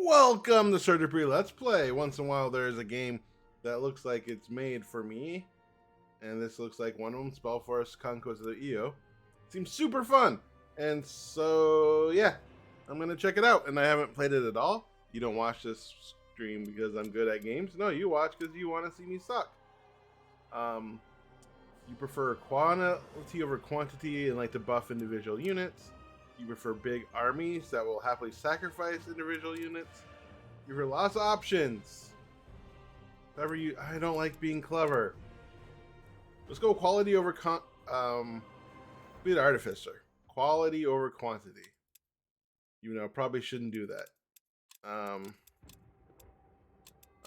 Welcome to Surgery Let's Play. Once in a while there's a game that looks like it's made for me. And this looks like one of them, SpellForce Conquest of the EO. Seems super fun. And so, yeah, I'm going to check it out. And I haven't played it at all. You don't watch this stream because I'm good at games. No, you watch because you want to see me suck. You prefer quality over quantity and like to buff individual units. You prefer big armies that will happily sacrifice individual units. You prefer lots of options. I don't like being clever. Let's go quality over be an artificer. Quality over quantity. You know, probably shouldn't do that.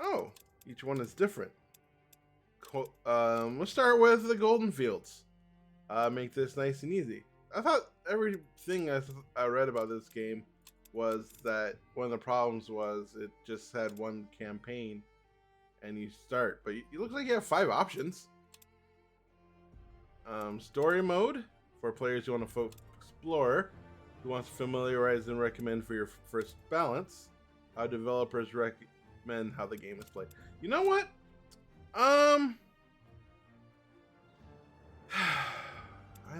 Oh, each one is different. Let's start with the Golden Fields. Make this nice and easy. I thought everything I read about this game was that one of the problems was it just had one campaign and you start, but it looks like you have 5 options. Story mode for players who want to explore, who wants to familiarize and recommend for your first balance. How developers recommend how the game is played. You know what? I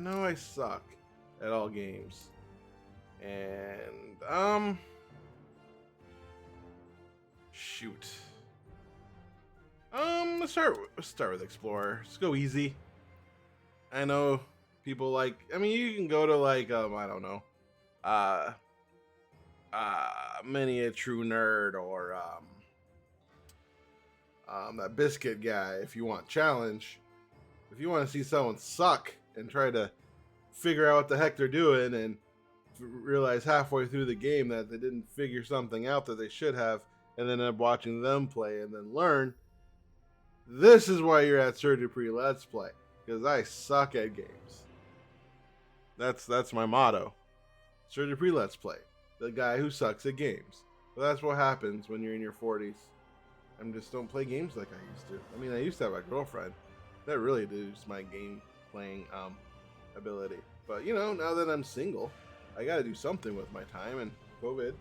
know I suck at all games, and shoot. Let's start with Explorer. Let's go easy. I know people like. I mean, you can go to like I don't know, Many a True Nerd or that Biscuit guy if you want challenge. If you want to see someone suck and try to figure out what the heck they're doing and realize halfway through the game that they didn't figure something out that they should have, and then end up watching them play and then learn, this is why you're at Surgery Let's Play, because I suck at games. That's my motto. Surgery Let's Play, the guy who sucks at games. But that's what happens when you're in your 40s. I just don't play games like I used to. I mean, I used to have a girlfriend. That really reduced my game playing ability. But you know, now that I'm single, I gotta do something with my time, and COVID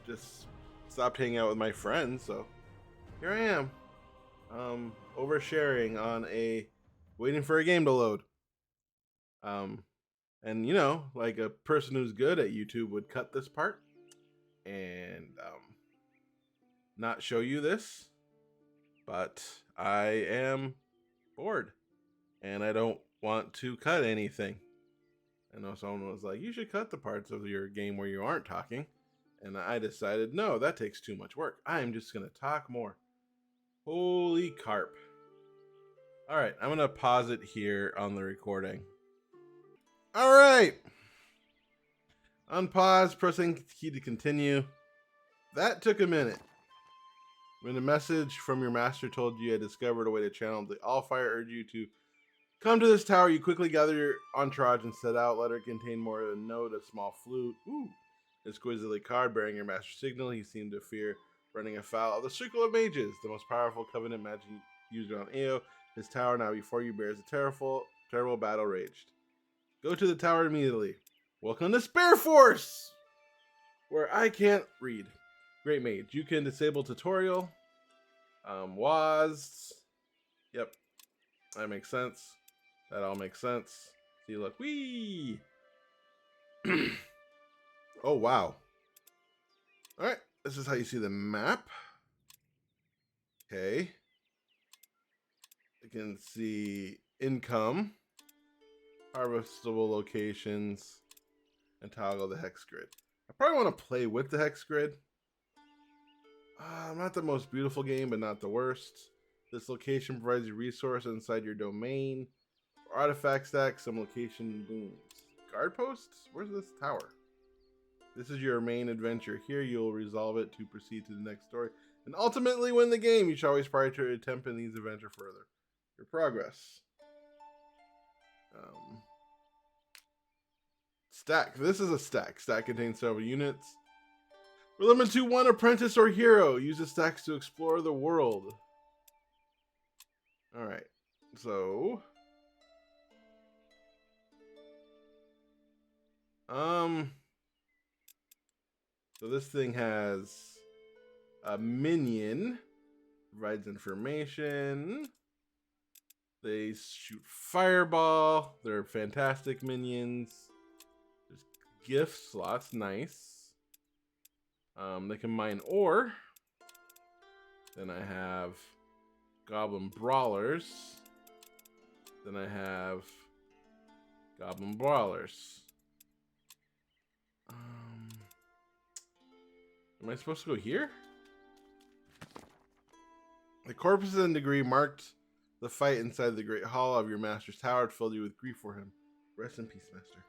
just stopped hanging out with my friends, so here I am. Oversharing on waiting for a game to load. And you know, like a person who's good at YouTube would cut this part and not show you this, but I am bored and I don't want to cut anything. I know someone was like, you should cut the parts of your game where you aren't talking, and I decided no, that takes too much work. I'm just gonna talk more. Holy carp. All right, I'm gonna pause it here on the recording. All right, unpause, pressing key to continue. That took a minute. When a message from your master told you had discovered a way to channel the Allfire, urged you to come to this tower, you quickly gather your entourage and set out. Let her contain more than a note, a small flute. Ooh. Exquisitely carved, bearing your master's signal. He seemed to fear running afoul of the Circle of Mages, the most powerful covenant magic used on AO. His tower now before you bears a terrible battle raged. Go to the tower immediately. Welcome to SpellForce, where I can't read. Great mage. You can disable tutorial. Yep. That makes sense. That all makes sense. See, look. Whee! Oh, wow. Alright. This is how you see the map. Okay. You can see income, harvestable locations, and toggle the hex grid. I probably want to play with the hex grid. Not the most beautiful game, but not the worst. This location provides you resource inside your domain. For artifact stack, some location booms. Guard posts? Where's this tower? This is your main adventure. Here you'll resolve it to proceed to the next story and ultimately win the game. You should always prioritize attempt in these adventure further. Your progress. Stack. This is a stack. Stack contains several units. We're limited to 1 apprentice or hero. Use the stacks to explore the world. Alright. So So this thing has A minion provides information. They shoot fireball. They're fantastic minions. There's gift slots, nice. They can mine ore. Then I have goblin brawlers. Then I have goblin brawlers. Am I supposed to go here? The corpses and debris marked the fight inside the great hall of your master's tower. It filled you with grief for him. Rest in peace, master.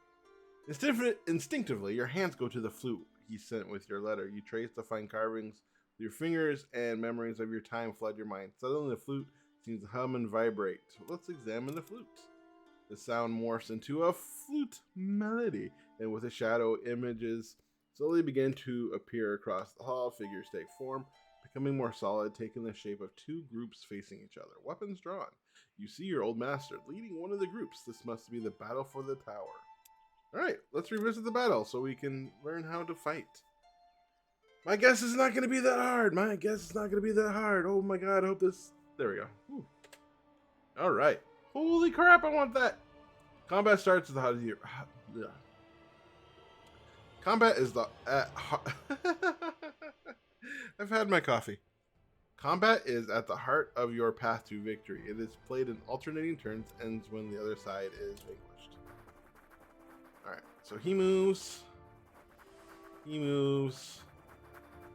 Instinctively, your hands go to the flute he sent with your letter. You trace the fine carvings with your fingers, and memories of your time flood your mind. Suddenly, the flute seems to hum and vibrate. Let's examine the flute. The sound morphs into a flute melody, and with a shadow, images slowly begin to appear across the hall. Figures take form, becoming more solid, taking the shape of two groups facing each other. Weapons drawn. You see your old master leading one of the groups. This must be the battle for the tower. Alright, let's revisit the battle so we can learn how to fight. My guess is not going to be that hard. Oh my god, I hope this... There we go. Alright. Holy crap, I want that! Combat starts with how do you... Combat is the... I've had my coffee. Combat is at the heart of your path to victory. It is played in alternating turns, ends when the other side is vanquished. Alright, so he moves. He moves.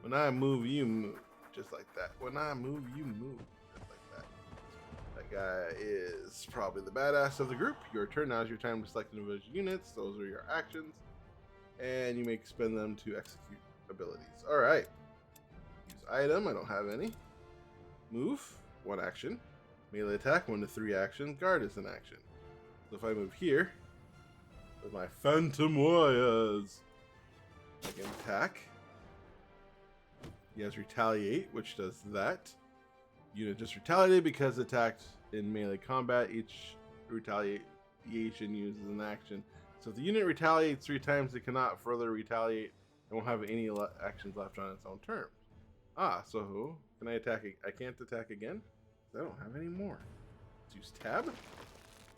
When I move, you move. Just like that. When I move, you move. Just like that. That guy is probably the badass of the group. Your turn now is your time to select individual units. Those are your actions. And you may spend them to execute abilities. Alright. Use item. I don't have any. Move. 1 action. Melee attack. 1 to 3 actions. Guard is an action. So if I move here with my Phantom Warriors, I can attack. He has Retaliate, which does that. Unit just retaliated because attacked in melee combat. Each retaliation uses an action. So if the unit retaliates 3 times, it cannot further retaliate and won't have any actions left on its own terms. So can I attack? I can't attack again? I don't have any more. Let's use tab.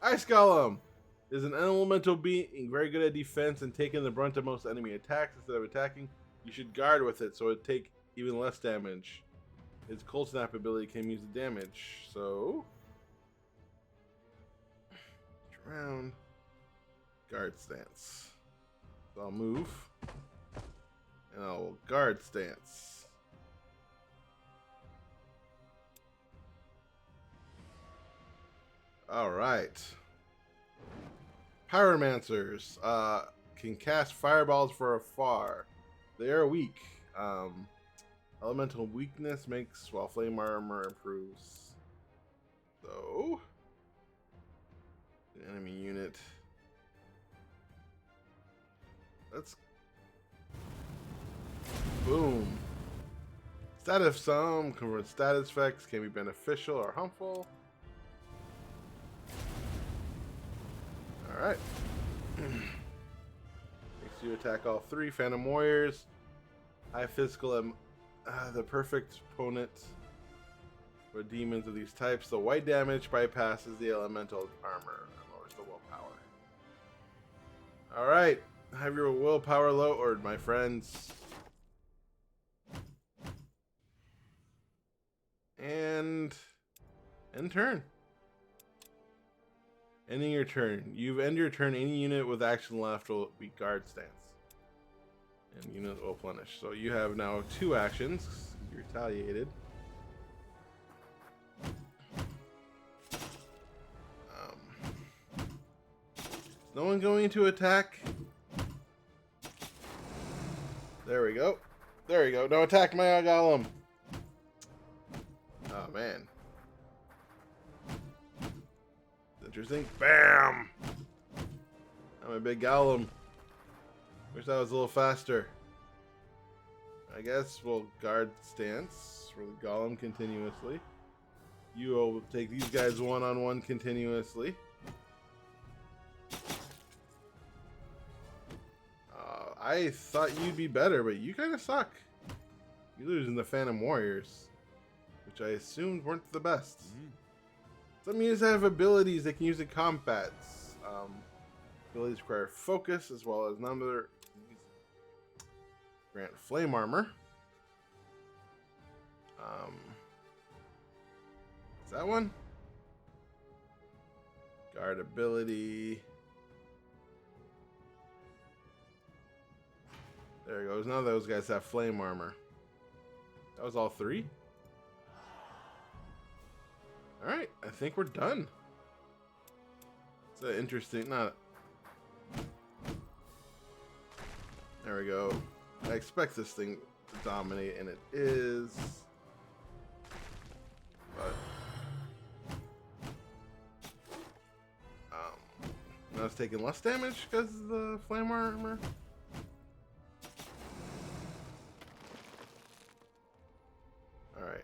Ice Golem is an elemental being, very good at defense and taking the brunt of most enemy attacks. Instead of attacking, you should guard with it so it take even less damage. Its cold snap ability can use the damage. So round guard stance. So I'll move and I'll guard stance. Alright. Pyromancers can cast fireballs from afar. They are weak. Elemental weakness makes while flame armor improves. So, an enemy unit. Let's boom. Status some convert status effects can be beneficial or harmful. Alright. Makes you attack all 3 Phantom Warriors. High physical the perfect opponent for demons of these types. The white damage bypasses the elemental armor and lowers the willpower. Alright. Have your willpower lowered, my friends. And end turn. Ending your turn. You've ended your turn. Any unit with action left will be guard stance. And unit will plenish. So you have now 2 actions. You retaliated. Is no one going to attack? There we go. There we go. No attack my golem. Oh man. Interesting. Bam! I'm a big golem. Wish that was a little faster. I guess we'll guard stance for the golem continuously. You will take these guys one-on-one continuously. I thought you'd be better, but you kind of suck. You're losing the Phantom Warriors, which I assumed weren't the best. Some units have abilities they can use in combats. Abilities require focus as well as number. Grant flame armor. Is that one? Guard ability. There it goes. None of those guys have flame armor. That was all 3? Alright, I think we're done. It's an interesting... There we go. I expect this thing to dominate, and it is... But... now it's taking less damage because of the flame armor. Alright.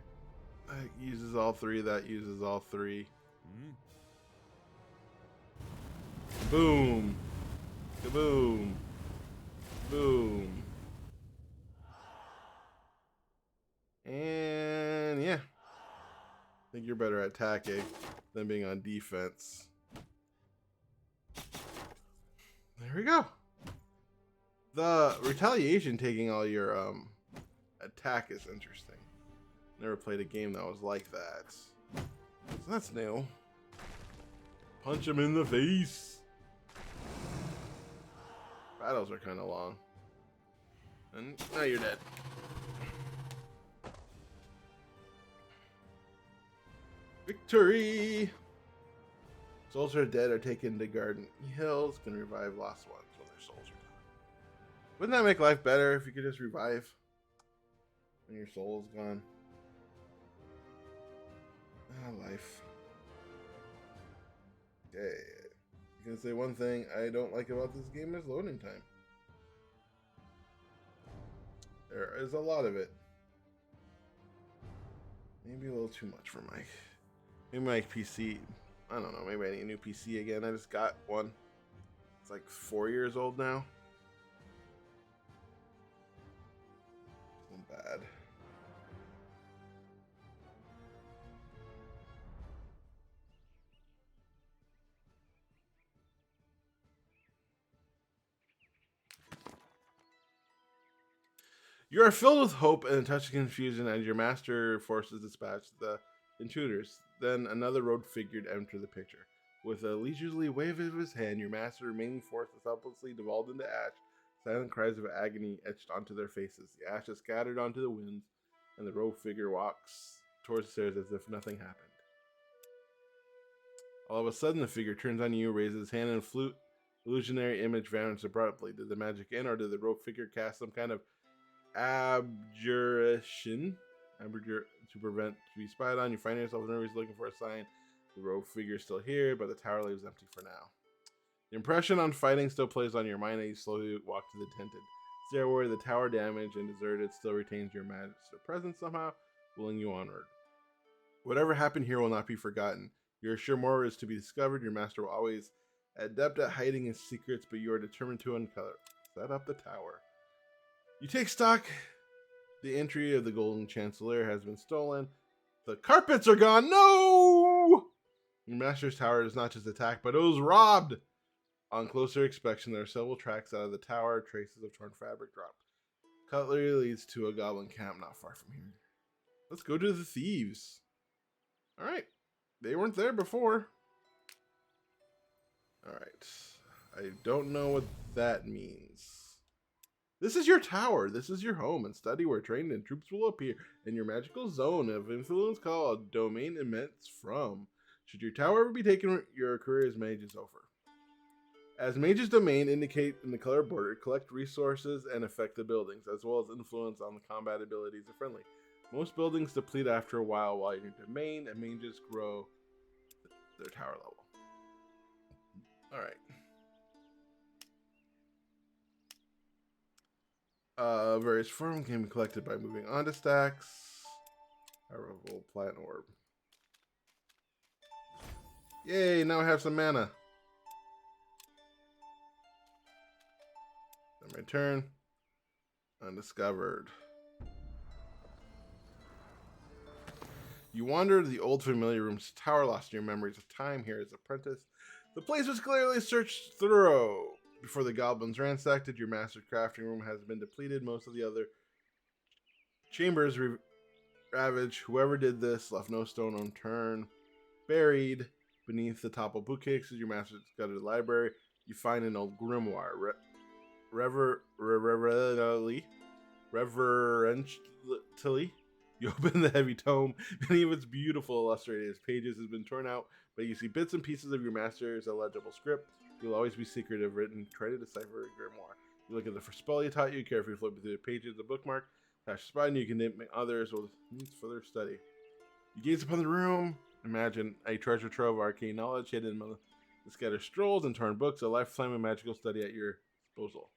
That uses all 3, that uses all 3. Boom. Kaboom. Boom. And yeah. I think you're better at attacking than being on defense. There we go. The retaliation taking all your attack is interesting. Never played a game that was like that. So that's new. Punch him in the face. Battles are kind of long. And now you're dead. Victory! Souls are dead are taken to Garden Hills. Can revive lost ones when their souls are gone. Wouldn't that make life better if you could just revive when your soul is gone? Ah, life. Okay. I can say one thing I don't like about this game is loading time. There is a lot of it. Maybe a little too much for my PC. I don't know, maybe I need a new PC again. I just got one. It's like 4 years old now. Isn't bad. You are filled with hope and a touch of confusion as your master forces dispatch the intruders. Then another robed figure entered the picture. With a leisurely wave of his hand, your master remaining force is helplessly devolved into ash. Silent cries of agony etched onto their faces. The ash is scattered onto the winds, and the robed figure walks towards the stairs as if nothing happened. All of a sudden, the figure turns on you, raises his hand, and flute illusionary image vanishes abruptly. Did the magic end, or did the robed figure cast some kind of abjuration to prevent to be spied on? You find yourself nervous looking for a sign. The rogue figure is still here, but the tower leaves empty for now. The impression on fighting still plays on your mind as you slowly walk to the tented stairway. The tower damaged and deserted still retains your master presence somehow, pulling you onward. Whatever happened here will not be forgotten. You're sure more is to be discovered. Your master will always adept at hiding his secrets, but you are determined to uncover. Set up the tower. You take stock. The entry of the Golden Chancellor has been stolen. The carpets are gone. No! Your master's tower is not just attacked, but it was robbed. On closer inspection, there are several tracks out of the tower. Traces of torn fabric dropped. Cutlery leads to a goblin camp not far from here. Let's go to the thieves. All right. They weren't there before. All right. I don't know what that means. This is your tower. This is your home and study where trained and troops will appear in your magical zone of influence called Domain Immense From. Should your tower ever be taken, your career as mage is over. As mage's domain indicate in the color border, collect resources and affect the buildings, as well as influence on the combat abilities of friendly. Most buildings deplete after a while in your domain, and mages grow their tower level. Alright. Various form can be collected by moving onto stacks. Powerful plant orb. Yay, now I have some mana. Then my turn. Undiscovered. You wander to the old familiar room's tower, lost in your memories of time here as apprentice. The place was clearly searched thorough. Before the goblins ransacked it, your master crafting room has been depleted. Most of the other chambers ravaged. Whoever did this left no stone unturned. Buried beneath the toppled bookcases, your master's gutted library. You find an old grimoire. Reverently, you open the heavy tome. Many of its beautiful illustrated pages has been torn out, but you see bits and pieces of your master's illegible script. You'll always be secretive written. Try to decipher a grimoire. You look at the first spell he taught you, carefully flip through the pages of the bookmark. Flash spine, and you can name others with needs further study. You gaze upon the room. Imagine a treasure trove of arcane knowledge hidden among the scattered scrolls and torn books. A lifetime of magical study at your disposal.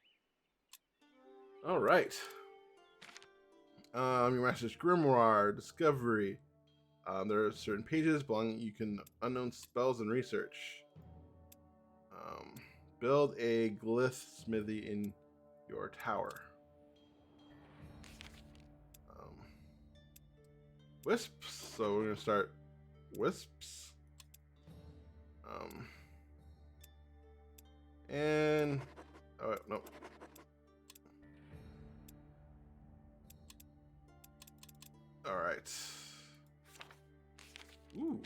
All right. Your master's grimoire discovery. There are certain pages belonging you can unknown spells and research. Build a glyph smithy in your tower. Wisps. So we're gonna start wisps. And oh no. All right. Ooh.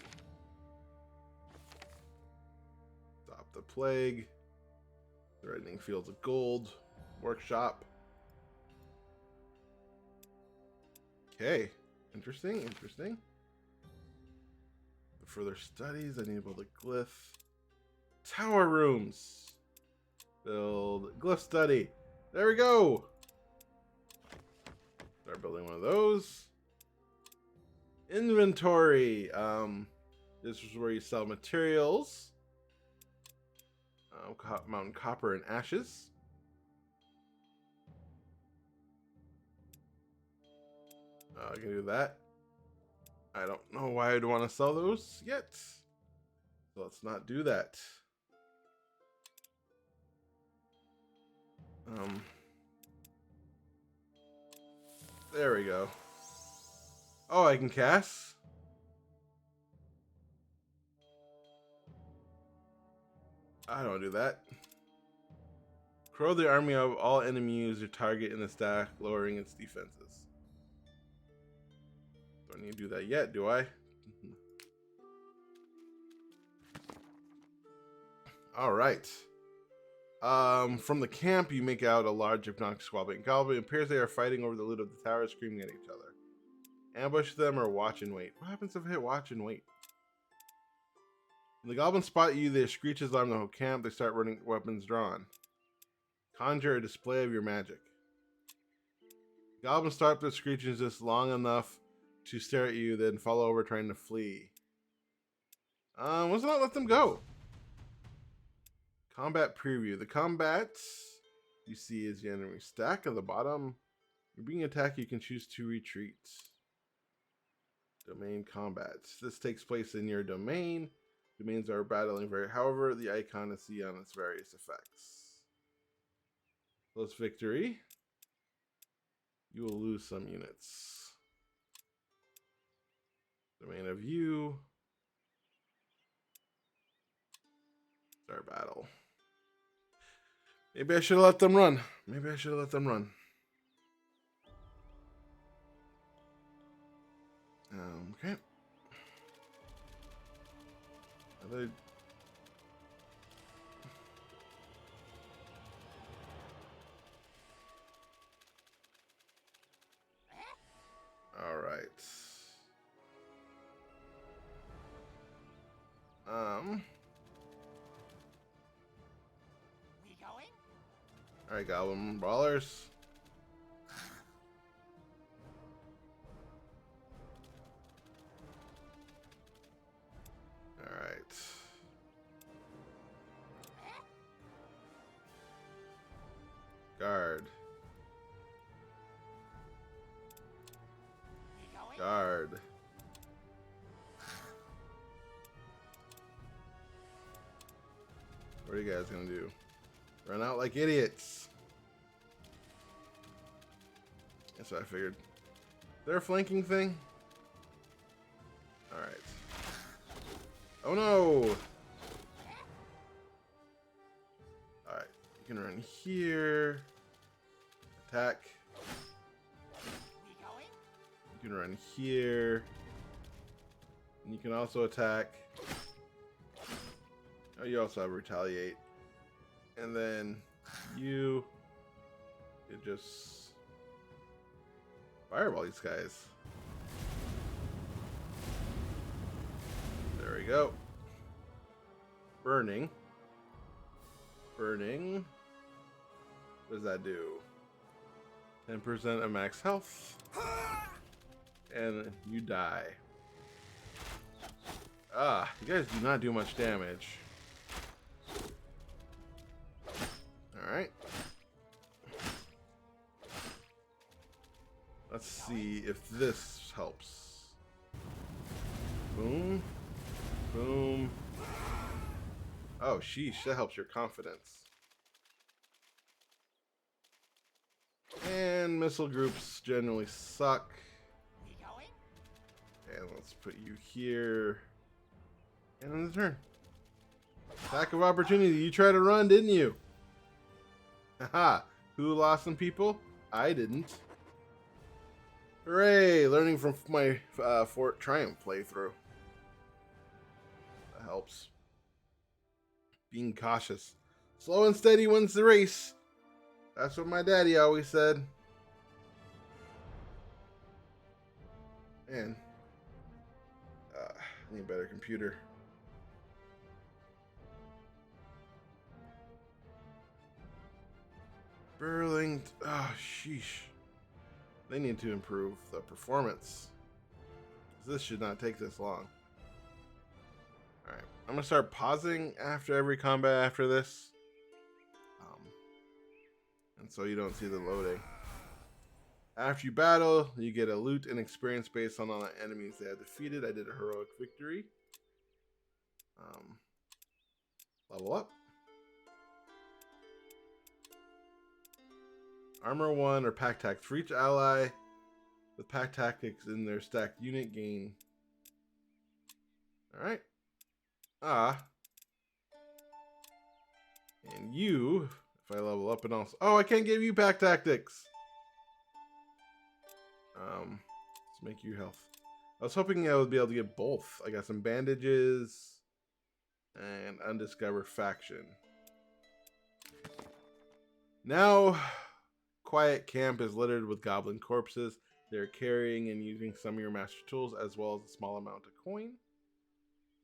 Stop the plague. Threatening fields of gold. Workshop. Okay. Interesting. For further studies, enable the glyph. Tower rooms. Build glyph study. There we go. Start building one of those. Inventory. This is where you sell materials. Mountain copper and ashes. I can do that. I don't know why I'd want to sell those yet. So let's not do that. There we go. Oh, I can cast? I don't do that. Crow the army of all enemies you target in the stack, lowering its defenses. Don't need to do that yet, do I? All right. From the camp, you make out a large obnoxious squabbling goblin. It appears they are fighting over the loot of the tower, screaming at each other. Ambush them or watch and wait. What happens if I hit watch and wait? When the goblins spot you, they screech alarm the whole camp. They start running, weapons drawn. Conjure a display of your magic. The goblins start their screeching just long enough to stare at you, then fall over trying to flee. Let's not let them go. Combat preview. The combat you see is the enemy stack at the bottom. You're being attacked, you can choose to retreat. Domain combat. This takes place in your domain. Domains are battling however, the icon is seen on its various effects. Close victory. You will lose some units. Domain of you. Start battle. Maybe I should have let them run. Okay. All right. We going? All right, Goblin Brawlers. All right. Guard. We going? Guard. What are you guys gonna do? Run out like idiots. That's what I figured. Is there a flanking thing? Alright. Oh no! Alright. You can run here. Attack. You can run here. And you can also attack. Oh, you also have retaliate. And then you just fireball these guys. There we go. Burning. Burning. What does that do? 10% of max health. And you die. Ah, you guys do not do much damage. Alright. Let's see if this helps. Boom. Boom. Oh, sheesh, that helps your confidence. And missile groups generally suck. And let's put you here. And in the turn. Attack of opportunity. You tried to run, didn't you? Haha. Who lost some people? I didn't. Hooray! Learning from my Fort Triumph playthrough. That helps. Being cautious. Slow and steady wins the race. That's what my daddy always said. Man. I need a better computer. Burling. Oh, sheesh. They need to improve the performance. This should not take this long. Alright. I'm going to start pausing after every combat after this. And so you don't see the loading. After you battle, you get a loot and experience based on all the enemies they have defeated. I did a heroic victory. Level up. Armor 1 or pack tactics. For each ally with pack tactics in their stacked unit gain. Alright. And you, if I level up and also... Oh, I can't give you pack tactics! Let's make you health. I was hoping I would be able to get both. I got some bandages and undiscovered faction. Now, quiet camp is littered with goblin corpses. They're carrying and using some of your master tools as well as a small amount of coin.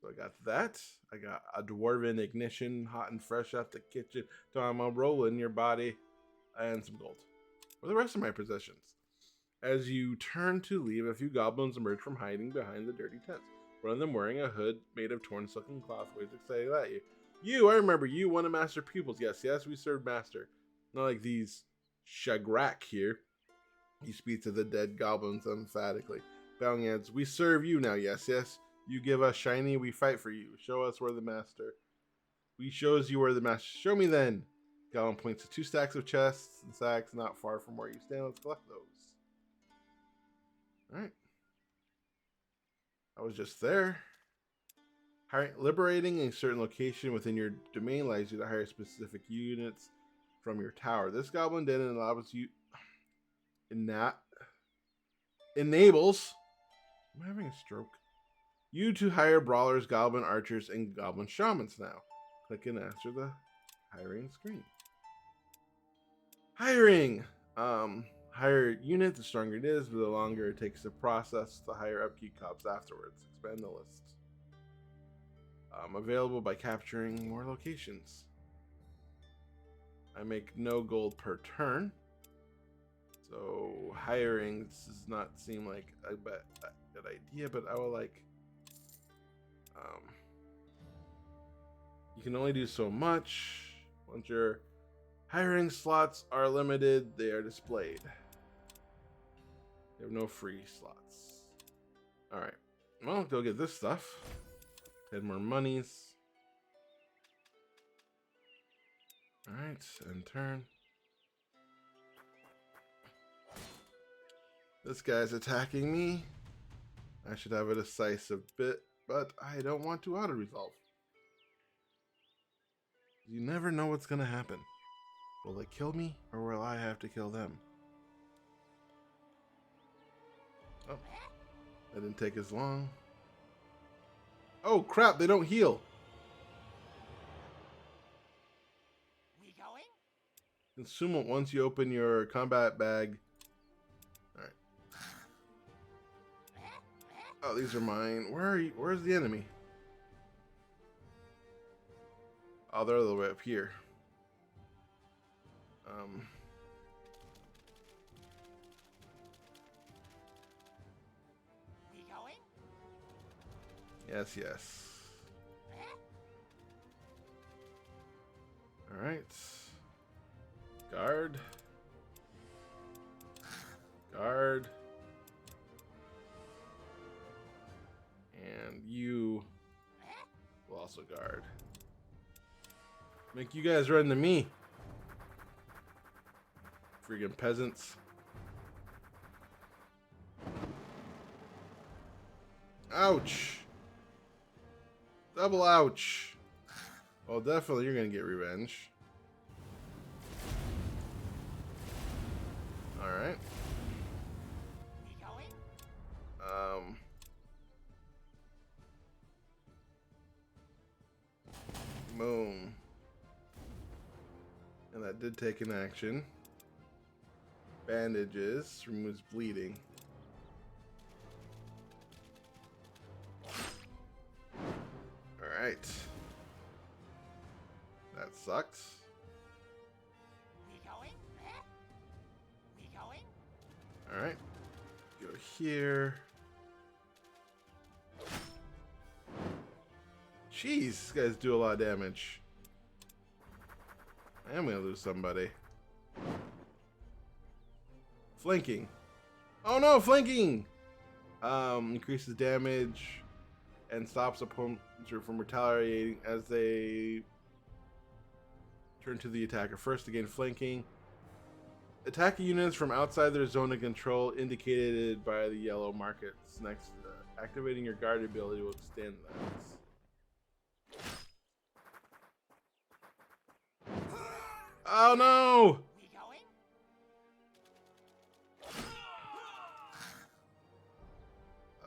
So I got that. I got a dwarven ignition, hot and fresh off the kitchen. So I'm gonna roll in your body and some gold for the rest of my possessions. As you turn to leave, a few goblins emerge from hiding behind the dirty tents. One of them wearing a hood made of torn silken cloth, waves excited at you. You, I remember you, one of Master pupils. Yes, we served Master. Not like these Shagrak here. He speaks to the dead goblins emphatically. Bowing adds, we serve you now, yes. You give us shiny, we fight for you. Show us where the Master. We shows you where the Master. Show me then. Goblin points to 2 stacks of chests and sacks not far from where you stand. Let's collect those. Alright. I was just there. Liberating a certain location within your domain allows you to hire specific units from your tower. This goblin den allows you... enables... I'm having a stroke. You to hire brawlers, goblin archers, and goblin shamans now. Click and answer the hiring screen. Hiring! Higher unit, the stronger it is, but the longer it takes to process, the higher upkeep costs afterwards. Expand the list. Available by capturing more locations. I make no gold per turn. So hiring does not seem like a good idea, but I will like... you can only do so much. Once your hiring slots are limited, they are displayed. You have no free slots. Alright. Well, go get this stuff. 10 more monies. Alright, and turn. This guy's attacking me. I should have a decisive bit, but I don't want to auto-resolve. You never know what's going to happen. Will they kill me, or will I have to kill them? Oh, that didn't take as long. Oh, crap, they don't heal. We going? Consume it once you open your combat bag. Alright. Oh, these are mine. Where are you? Where's the enemy? Oh, they're all the way up here. We going? Yes, yes. Alright. Guard. Guard. And you will also guard. Make you guys run to me. Freaking peasants. Ouch. Double ouch. Well, definitely you're gonna get revenge. Alright. We going? Boom. And that did take an action. Bandages removes bleeding. Alright. That sucked. We going? We going? Alright. Go here. Jeez, these guys do a lot of damage. I am gonna lose somebody. Flanking. Oh no, flanking! Increases damage and stops opponents from retaliating as they turn to the attacker. First to gain flanking. Attacking units from outside their zone of control indicated by the yellow markets next to that. Activating your guard ability will extend that. Oh no! We going?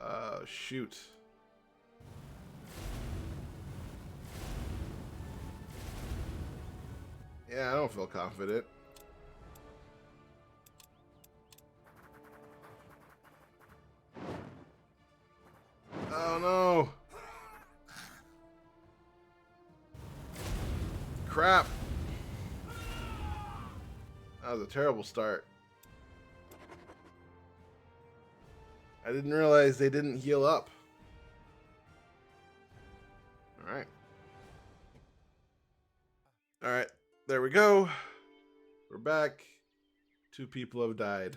Oh shoot. Yeah, I don't feel confident. Oh no! Crap! That was a terrible start. I didn't realize they didn't heal up. Alright. Alright, there we go. We're back. 2 people have died.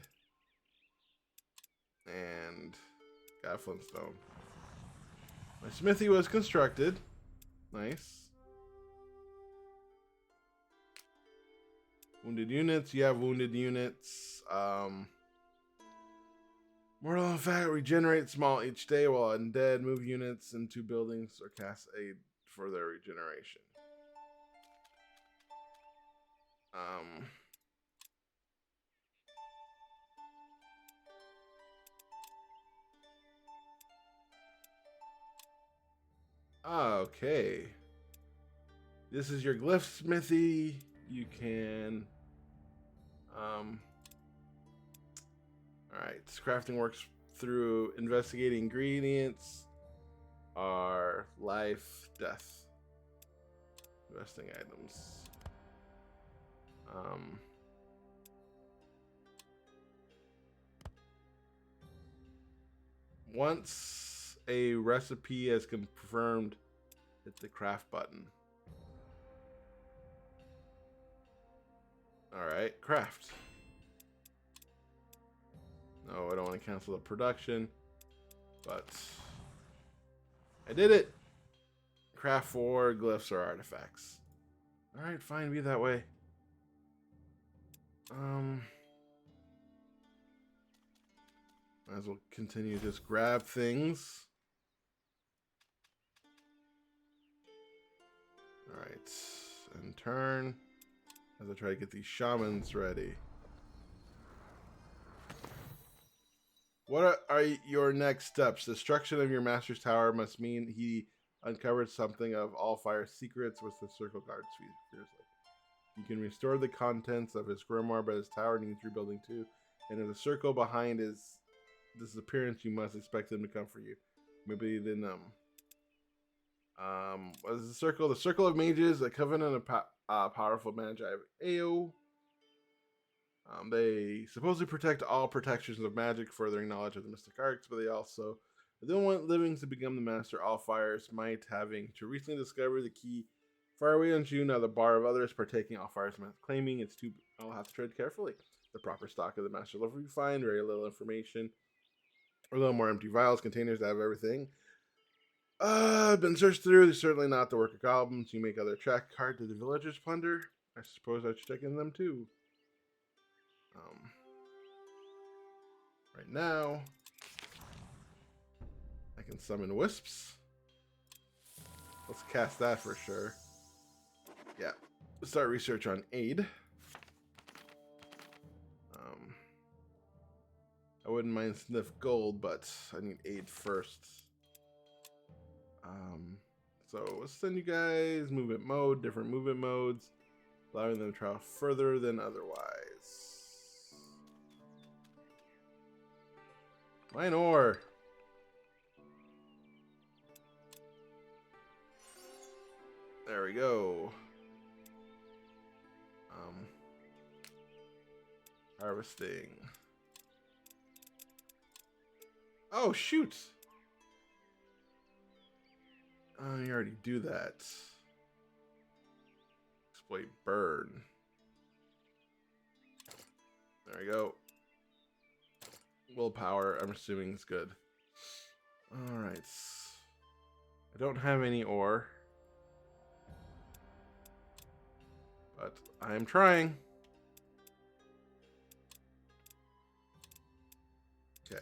And got a flintstone. My smithy was constructed. Nice. Wounded units. You have wounded units. Mortal effect regenerates small each day, while undead move units into buildings or cast aid for their regeneration. Okay. This is your glyph smithy. You can alright, this crafting works through investigating ingredients are life, death. Investing items. Once a recipe is confirmed, hit the craft button. Alright, craft. No, I don't want to cancel the production, but I did it. Craft 4 glyphs or artifacts. Alright, fine, be that way. Might as well continue to just grab things. Alright. And turn. As I try to get these shamans ready. What are your next steps? Destruction of your master's tower must mean he uncovered something of all fire's secrets, which the circle guards fiercely. You can restore the contents of his grimoire, but his tower needs rebuilding too. And if the circle behind his disappearance, you must expect them to come for you. Maybe then what is the circle? The circle of mages, a covenant of powerful magi of AO. They supposedly protect all protections of magic, furthering knowledge of the mystic arts, but they don't want livings to become the master all fires might, having to recently discover the key far away on June, now the bar of others partaking all fires claiming it's too. I'll have to tread carefully. The proper stock of the master level we find, very little information. Or a little more empty vials, containers that have everything. Been searched through. They're certainly not the work of goblins. You make other track card to the villagers plunder. I suppose I should check in them too. Right now, I can summon wisps. Let's cast that for sure. Yeah, let's start research on aid. I wouldn't mind sniff gold, but I need aid first. So let's send you guys movement mode, different movement modes, allowing them to travel further than otherwise. Mine ore. There we go. Harvesting. Oh, shoot. You already do that. Exploit burn. There we go. Willpower, I'm assuming is good. Alright. I don't have any ore. But I am trying. Okay.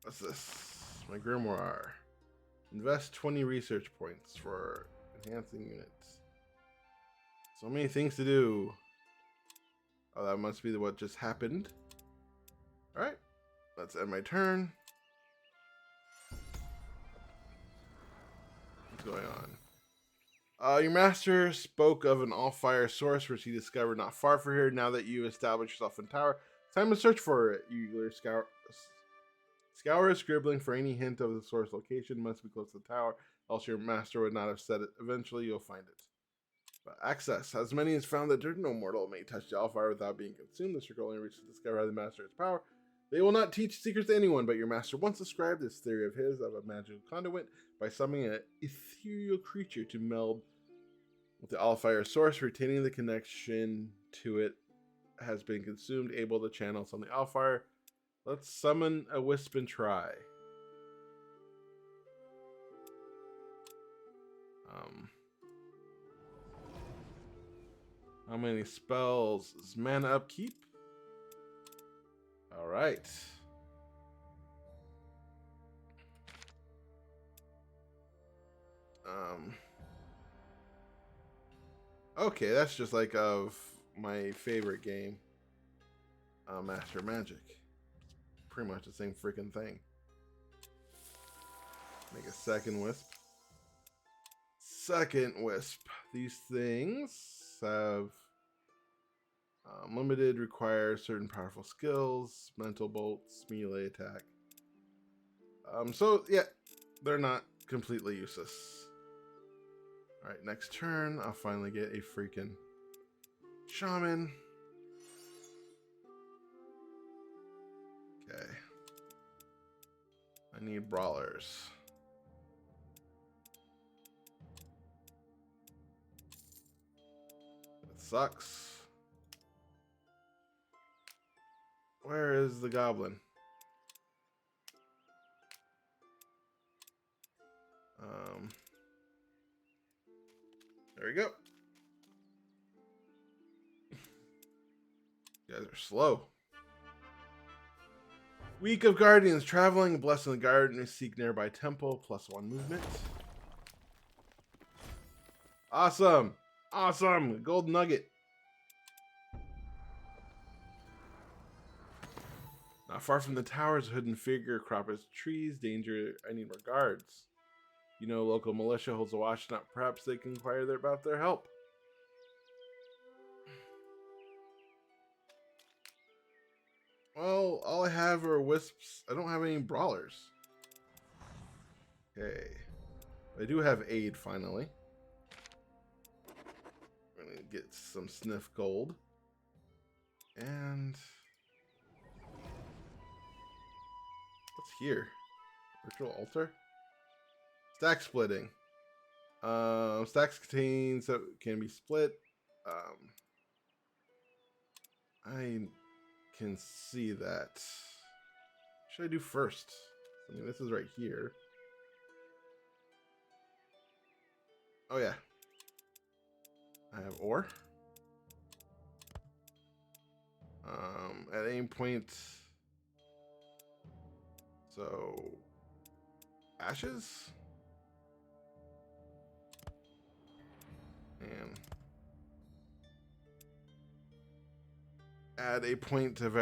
What's this? My grimoire. Invest 20 research points for enhancing units. So many things to do. Oh, that must be what just happened. Alright. Let's end my turn. What's going on? Your master spoke of an all-fire source which he discovered not far from here. Now that you established yourself in tower, it's time to search for it. You scour scribbling for any hint of the source location. Must be close to the tower, else your master would not have said it. Eventually, you'll find it. But access. As many as found that no mortal may touch the all-fire without being consumed. The circle only reaches to discover how the master has power. They will not teach secrets to anyone, but your master once described this theory of his of a magical conduit by summoning an ethereal creature to meld with the all-fire source, retaining the connection to it has been consumed, able to channel some of the all-fire. Let's summon a wisp and try. How many spells is mana upkeep? All right. Okay, that's just like of my favorite game, Master Magic. Pretty much the same freaking thing. Make a second wisp. Second wisp. These things have limited, require certain powerful skills, mental bolts, melee attack. So yeah, they're not completely useless. All right, next turn, I'll finally get a freaking shaman. Okay. I need brawlers. That sucks. Where is the goblin? There we go. You guys are slow. Week of Guardians. Traveling, blessing the garden, seek nearby temple, +1 movement. Awesome. Awesome. Gold nugget. Not far from the towers, a hidden figure, crop of trees, danger, I need more guards. You know, local militia holds a watch, not perhaps they can inquire about their help. Well, all I have are wisps. I don't have any brawlers. Okay. I do have aid, finally. We're gonna get some sniff gold. And... what's here? Virtual altar? Stack splitting. Stacks contains that can be split. I can see that. What should I do first? I mean, this is right here. Oh yeah. I have ore. At any point. So ashes. And add a point of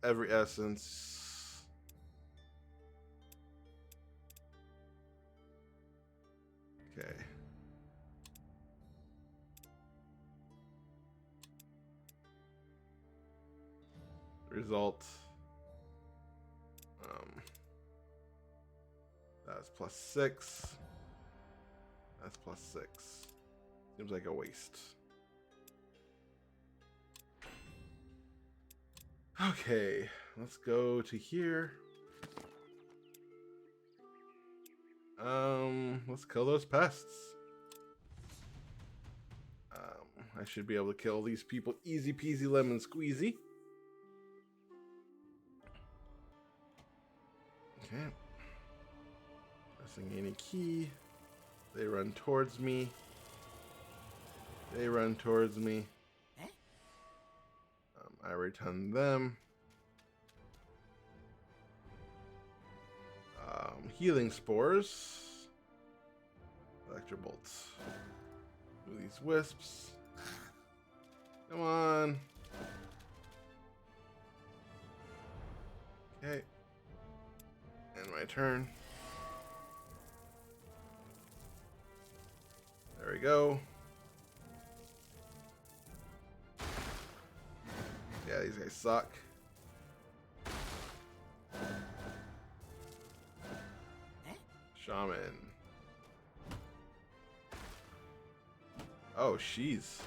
every essence. Okay. Result. That's +6. That's +6. Seems like a waste. Okay, let's go to here. Let's kill those pests. I should be able to kill these people easy peasy lemon squeezy. Okay. Pressing any key. They run towards me. They run towards me. I return them. Healing spores. Electro bolts. Do these wisps. Come on. Okay. And my turn. There we go. Yeah, these guys suck. Shaman. Oh, she's.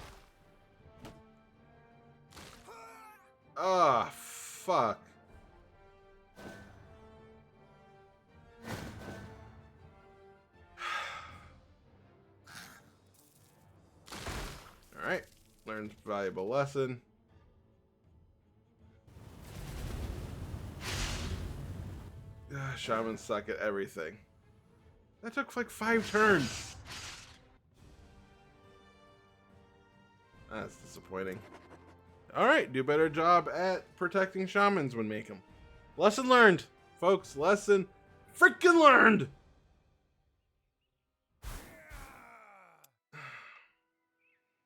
Ah, fuck. Alright. Learned valuable lesson. Shamans suck at everything. That took like 5 turns. That's disappointing. Alright, do a better job at protecting shamans when make them. Lesson learned, folks. Lesson freaking learned.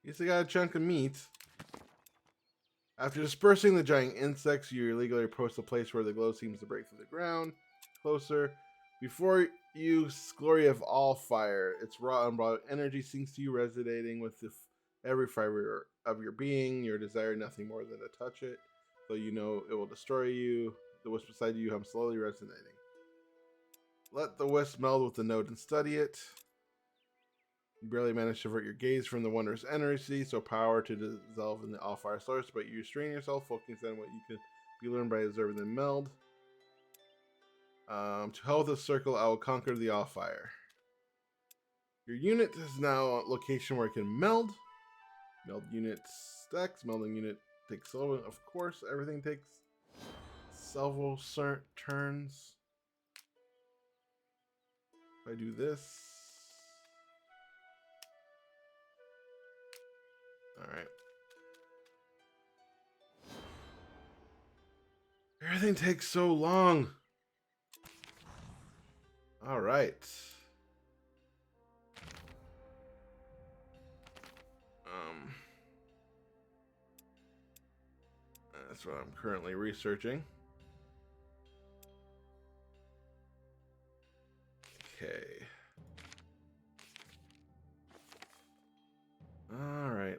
Guess I got a chunk of meat. After dispersing the giant insects, you illegally approach the place where the glow seems to break through the ground. Closer. Before you, glory of all fire. Its raw, unbrought energy sinks to you, resonating with every fiber of your being. Your desire nothing more than to touch it, though you know it will destroy you. The wisp beside you hum slowly resonating. Let the wisp meld with the node and study it. You barely manage to avert your gaze from the wondrous energy, so power to dissolve in the all-fire source, but you restrain yourself, focusing on what you can be learned by observing the meld. To hell with the circle, I will conquer the all-fire. Your unit is now a location where it can meld. Meld unit stacks. Melding unit takes several. Of course, everything takes several turns. If I do this. Alright. Everything takes so long. All right. That's what I'm currently researching. Okay. All right.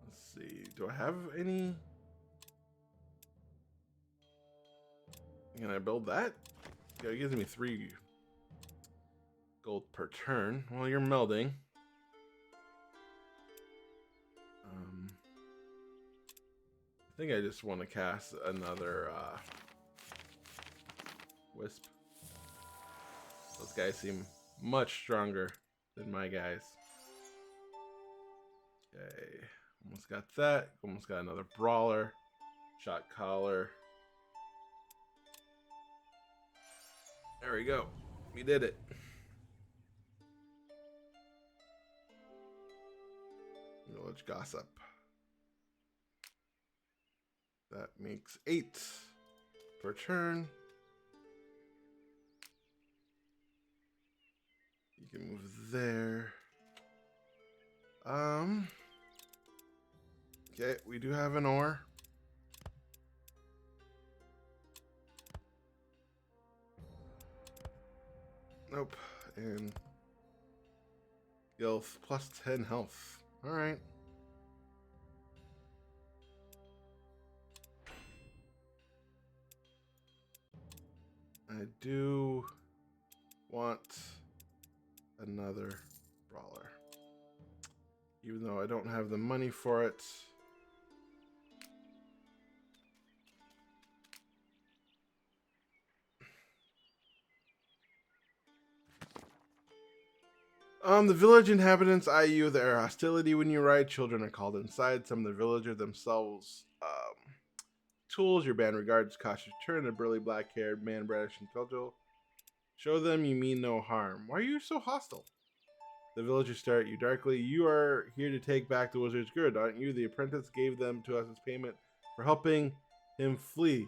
Let's see. Do I have any? Can I build that? Yeah, it gives me 3 gold per turn. Well, you're melding. I think I just want to cast another Wisp. Those guys seem much stronger than my guys. Okay, almost got that. Almost got another Brawler. Shot Collar. There we go. We did it. Village Gossip. That makes 8 per turn. You can move there. Okay, we do have an ore. Nope. And Gilf plus 10 health. All right. I do want another Brawler. Even though I don't have the money for it. The village inhabitants eye you with their hostility when you ride. Children are called inside. Some of the villagers themselves tools. Your band regards cautious turn. A burly black-haired man, brandished and cudgel. Show them you mean no harm. Why are you so hostile? The villagers stare at you darkly. You are here to take back the wizard's good, aren't you? The apprentice gave them to us as payment for helping him flee.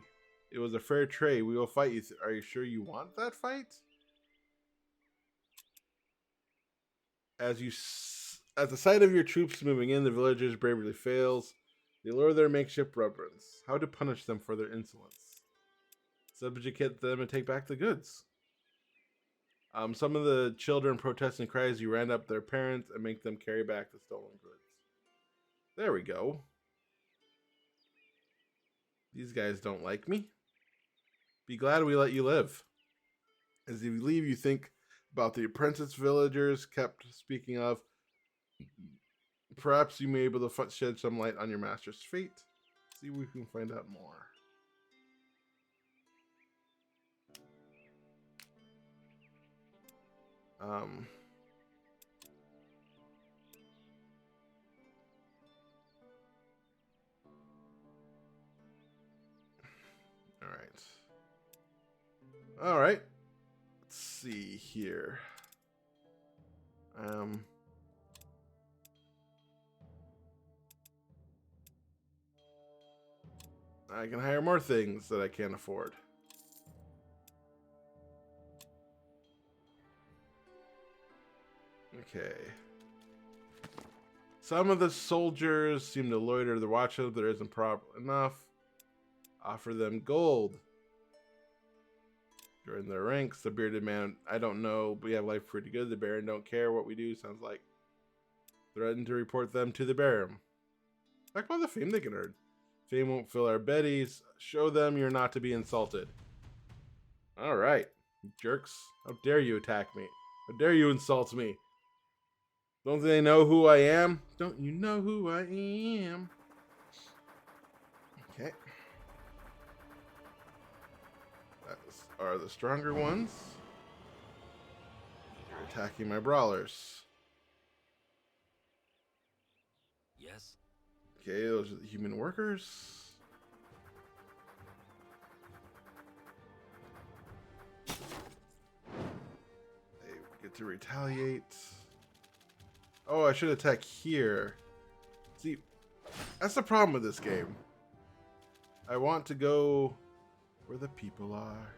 It was a fair trade. We will fight you. Are you sure you want that fight? At the sight of your troops moving in, the villagers' bravery fails. They lower their makeshift weapons. How to punish them for their insolence? Subjugate them and take back the goods. Some of the children protest and cry as you round up their parents and make them carry back the stolen goods. There we go. These guys don't like me. Be glad we let you live. As you leave, you think about the apprentice villagers kept speaking of. Perhaps you may be able to shed some light on your master's fate. See if we can find out more. All right. Let's see here. I can hire more things that I can't afford. Okay. Some of the soldiers seem to loiter the watches, but there isn't proper enough. Offer them gold. Join their ranks. The bearded man, I don't know, we have life pretty good. The Baron don't care what we do, sounds like. Threaten to report them to the Baron. Talk about the fame they can earn. Fame won't fill our beddies. Show them you're not to be insulted. Alright, jerks. How dare you attack me? How dare you insult me? Don't they know who I am? Don't you know who I am? Okay. Those are the stronger ones. They're attacking my brawlers. Yes. Okay, those are the human workers. They get to retaliate. Oh, I should attack here. See, That's the problem with this game. I want to go where the people are.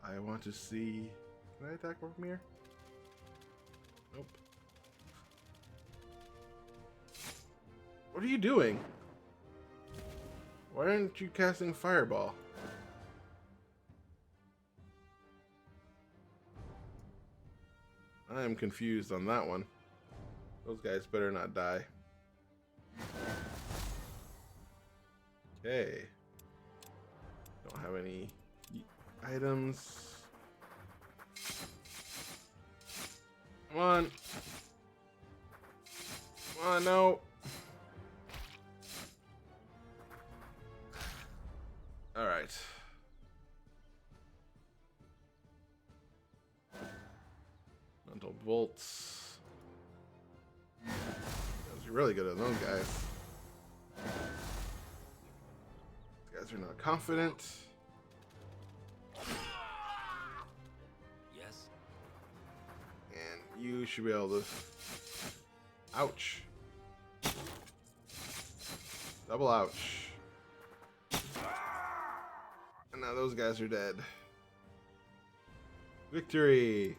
I want to see... Can I attack from here? Nope. What are you doing? Why aren't you casting Fireball? I am confused on that one. Those guys better not die. Okay. Don't have any items. Come on. Come on, no. All right. Mental bolts. You're really good at those guys. These guys are not confident. Yes. And you should be able to... Ouch. Double ouch. And now those guys are dead. Victory!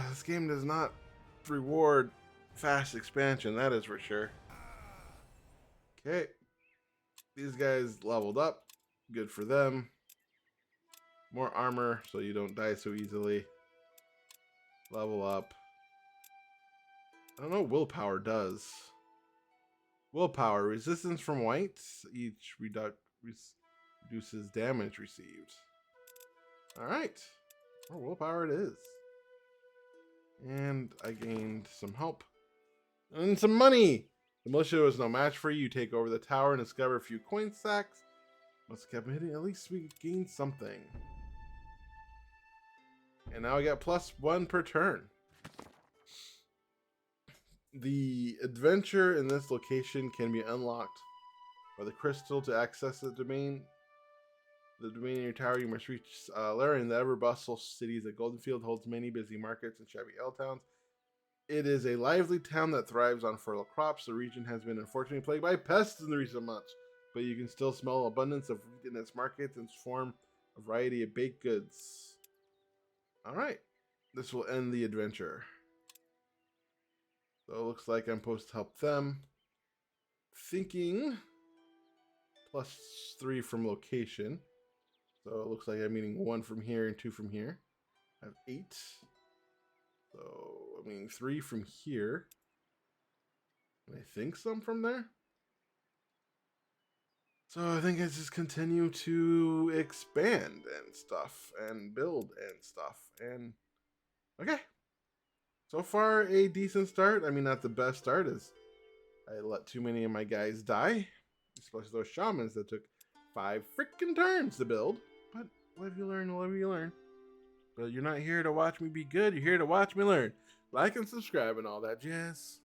This game does not reward fast expansion, that is for sure. Okay. These guys leveled up. Good for them. More armor so you don't die so easily. Level up. I don't know what willpower does. Willpower. Resistance from whites. Each reduces damage received. Alright. More willpower it is. And I gained some help. And some money! The militia was no match for you. You take over the tower and discover a few coin sacks. Must have kept hitting. At least we gained something. And now I got +1 per turn. The adventure in this location can be unlocked by the crystal to access the domain. The domain in your tower, you must reach Larian. The ever-bustle cities at Goldenfield holds many busy markets and shabby towns. It is a lively town that thrives on fertile crops. The region has been unfortunately plagued by pests in the recent months, but you can still smell abundance of wheat in its markets and form a variety of baked goods. Alright, this will end the adventure. So it looks like I'm supposed to help them. Thinking +3 from location. So it looks like I'm meaning 1 from here and 2 from here. I have 8. So I'm meaning 3 from here. And I think some from there. So I think I just continue to expand and stuff and build and stuff. And okay. So far, a decent start. I mean, not the best start, as I let too many of my guys die. Especially those shamans that took 5 freaking turns to build. But live you learn, live you learn. But you're not here to watch me be good. You're here to watch me learn. Like and subscribe and all that jazz.